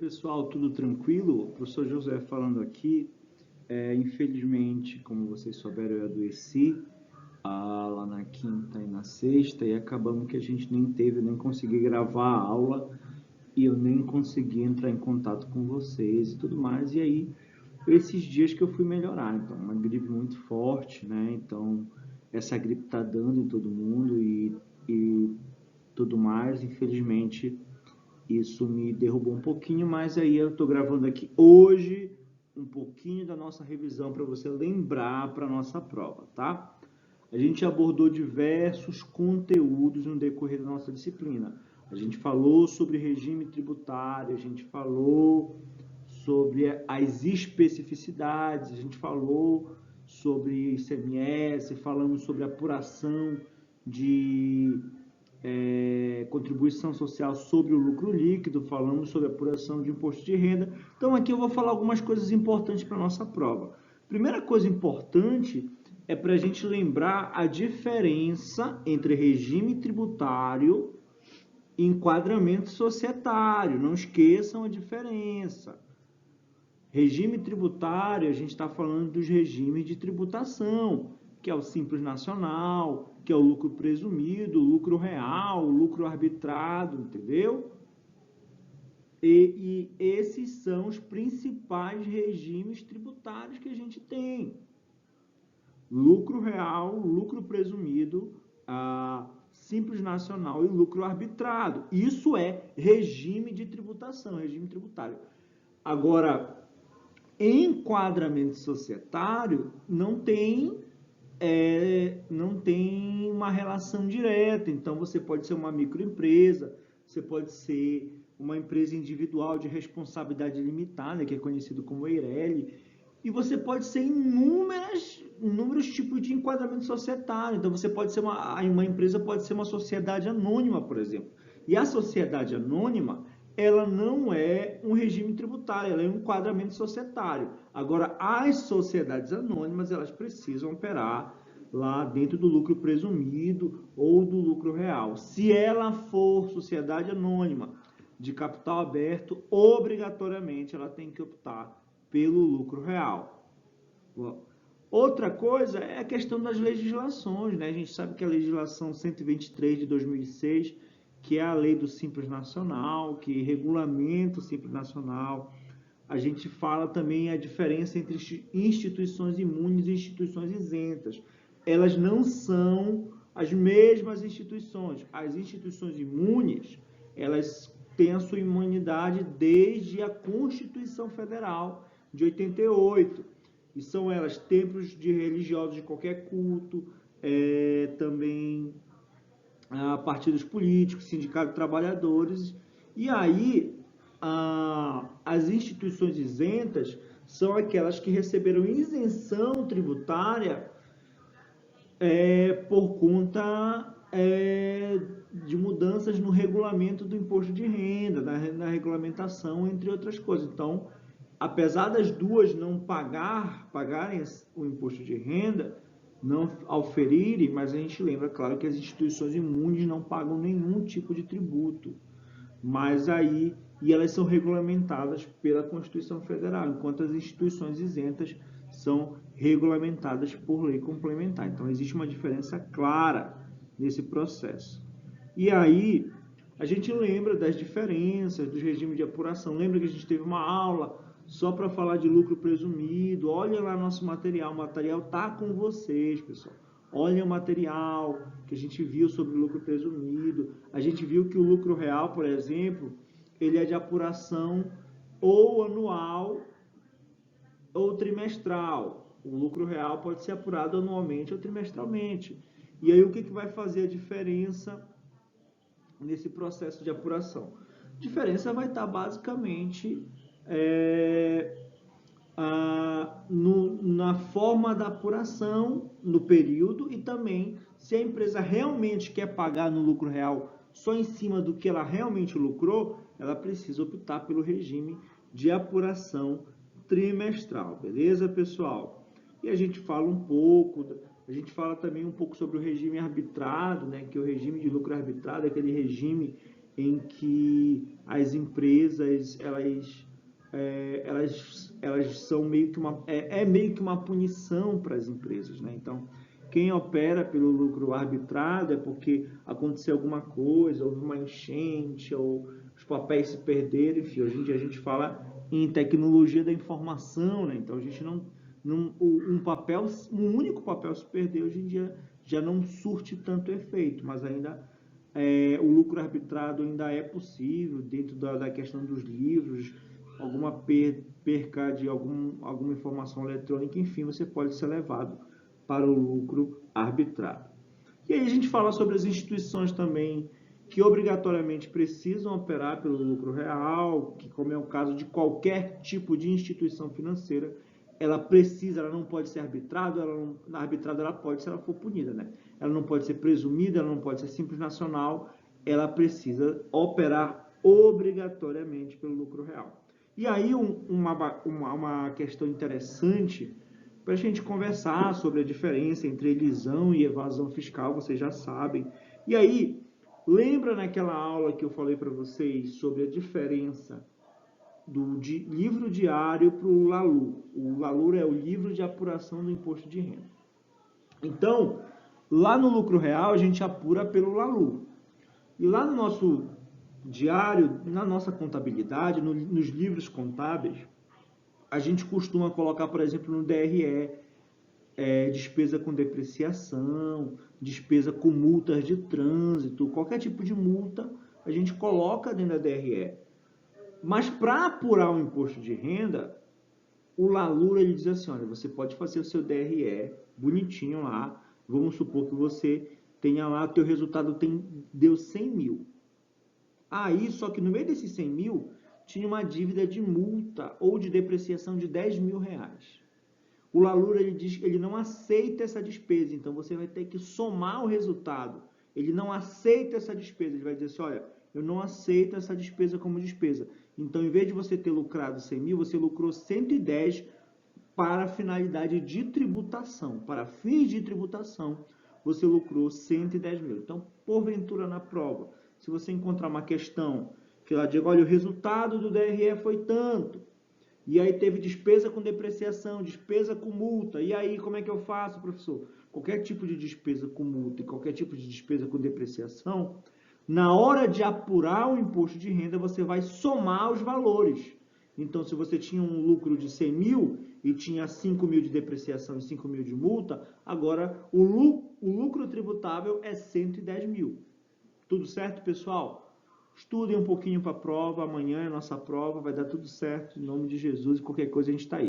Pessoal, tudo tranquilo? O professor José falando aqui. Infelizmente, como vocês souberam, eu adoeci lá na quinta e na sexta e acabamos que a gente nem consegui gravar a aula e eu nem consegui entrar em contato com vocês e tudo mais. E aí, esses dias que eu fui melhorar. Então, uma gripe muito forte, né? Então, essa gripe tá dando em todo mundo e tudo mais. Infelizmente, isso me derrubou um pouquinho, mas aí eu estou gravando aqui hoje um pouquinho da nossa revisão para você lembrar para a nossa prova, tá? A gente abordou diversos conteúdos no decorrer da nossa disciplina. A gente falou sobre regime tributário, a gente falou sobre as especificidades, a gente falou sobre ICMS, falamos sobre apuração de contribuição social sobre o lucro líquido, falamos sobre apuração de imposto de renda. Então aqui eu vou falar algumas coisas importantes para a nossa prova. Primeira coisa importante é para a gente lembrar a diferença entre regime tributário e enquadramento societário. Não esqueçam a diferença. Regime tributário, a gente está falando dos regimes de tributação, que é o Simples Nacional, que é o lucro presumido, o lucro real, o lucro arbitrado, entendeu? E esses são os principais regimes tributários que a gente tem. Lucro real, lucro presumido, Simples Nacional e lucro arbitrado. Isso é regime de tributação, regime tributário. Agora, enquadramento societário não tem uma relação direta. Então, você pode ser uma microempresa, você pode ser uma empresa individual de responsabilidade limitada, que é conhecido como EIRELI, e você pode ser inúmeros tipos de enquadramento societário. Então, você pode ser uma empresa pode ser uma sociedade anônima, por exemplo. E a sociedade anônima, ela não é um regime tributário, ela é um enquadramento societário. Agora, as sociedades anônimas, elas precisam operar lá dentro do lucro presumido ou do lucro real. Se ela for sociedade anônima de capital aberto, obrigatoriamente ela tem que optar pelo lucro real. Outra coisa é a questão das legislações, né? A gente sabe que a legislação 123 de 2006, que é a lei do Simples Nacional, que regulamenta o Simples Nacional. A gente fala também a diferença entre instituições imunes e instituições isentas. Elas não são as mesmas instituições. As instituições imunes, elas têm a sua imunidade desde a Constituição Federal de 88. E são elas templos de religiosos de qualquer culto, também partidos políticos, sindicatos de trabalhadores. E aí, as instituições isentas são aquelas que receberam isenção tributária por conta de mudanças no regulamento do imposto de renda, na regulamentação, entre outras coisas. Então, apesar das duas não pagarem o imposto de renda, não auferirem, mas a gente lembra, claro, que as instituições imunes não pagam nenhum tipo de tributo, e elas são regulamentadas pela Constituição Federal, enquanto as instituições isentas são regulamentadas por lei complementar. Então, existe uma diferença clara nesse processo. E aí, a gente lembra das diferenças, dos regimes de apuração. Lembra que a gente teve uma aula só para falar de lucro presumido? Olha lá nosso material, o material está com vocês, pessoal. Olha o material que a gente viu sobre lucro presumido. A gente viu que o lucro real, por exemplo, ele é de apuração ou anual ou trimestral. O lucro real pode ser apurado anualmente ou trimestralmente. E aí o que vai fazer a diferença nesse processo de apuração? A diferença vai estar basicamente na forma da apuração, no período, e também se a empresa realmente quer pagar no lucro real só em cima do que ela realmente lucrou, ela precisa optar pelo regime de apuração trimestral, beleza, pessoal? E a gente fala também um pouco sobre o regime arbitrado, né, que é o regime de lucro arbitrado, é aquele regime em que as empresas, elas são meio que meio que uma punição para as empresas, né? Então, quem opera pelo lucro arbitrado é porque aconteceu alguma coisa, houve uma enchente, ou os papéis se perderam, enfim, hoje em dia a gente fala em tecnologia da informação, né? Então a gente um único papel se perdeu, hoje em dia já não surte tanto efeito, mas ainda o lucro arbitrado ainda é possível dentro da questão dos livros, alguma perca de alguma informação eletrônica, enfim, você pode ser levado para o lucro arbitrado. E aí a gente fala sobre as instituições também que obrigatoriamente precisam operar pelo lucro real, que como é o caso de qualquer tipo de instituição financeira, ela não pode ser arbitrada, ela pode se ela for punida, né? Ela não pode ser presumida, ela não pode ser simples nacional, ela precisa operar obrigatoriamente pelo lucro real. E aí uma questão interessante para a gente conversar sobre a diferença entre elisão e evasão fiscal, vocês já sabem. E aí, lembra naquela aula que eu falei para vocês sobre a diferença do livro diário para o LALUR? O LALUR é o livro de apuração do imposto de renda. Então, lá no lucro real, a gente apura pelo LALUR. E lá no nosso diário, na nossa contabilidade, nos livros contábeis, a gente costuma colocar, por exemplo, no DRE, despesa com depreciação, despesa com multas de trânsito, qualquer tipo de multa a gente coloca dentro da DRE. Mas para apurar o imposto de renda, o LALUR ele diz assim, olha, você pode fazer o seu DRE bonitinho lá, vamos supor que você tenha lá, o teu resultado deu 100 mil. Aí, só que no meio desses 100 mil, tinha uma dívida de multa ou de depreciação de 10 mil reais. O LALUR ele diz que ele não aceita essa despesa, então você vai ter que somar o resultado. Ele não aceita essa despesa, ele vai dizer assim, olha, eu não aceito essa despesa como despesa. Então, em vez de você ter lucrado 100 mil, você lucrou 110 para finalidade de tributação. Para fins de tributação, você lucrou 110 mil. Então, porventura na prova, se você encontrar uma questão que ela diga, olha, o resultado do DRE foi tanto, e aí teve despesa com depreciação, despesa com multa, e aí como é que eu faço, professor? Qualquer tipo de despesa com multa e qualquer tipo de despesa com depreciação, na hora de apurar o imposto de renda, você vai somar os valores. Então, se você tinha um lucro de 100 mil e tinha 5 mil de depreciação e 5 mil de multa, agora o lucro tributável é 110 mil. Tudo certo, pessoal? Estudem um pouquinho para a prova, amanhã é a nossa prova, vai dar tudo certo, em nome de Jesus, e qualquer coisa a gente está aí.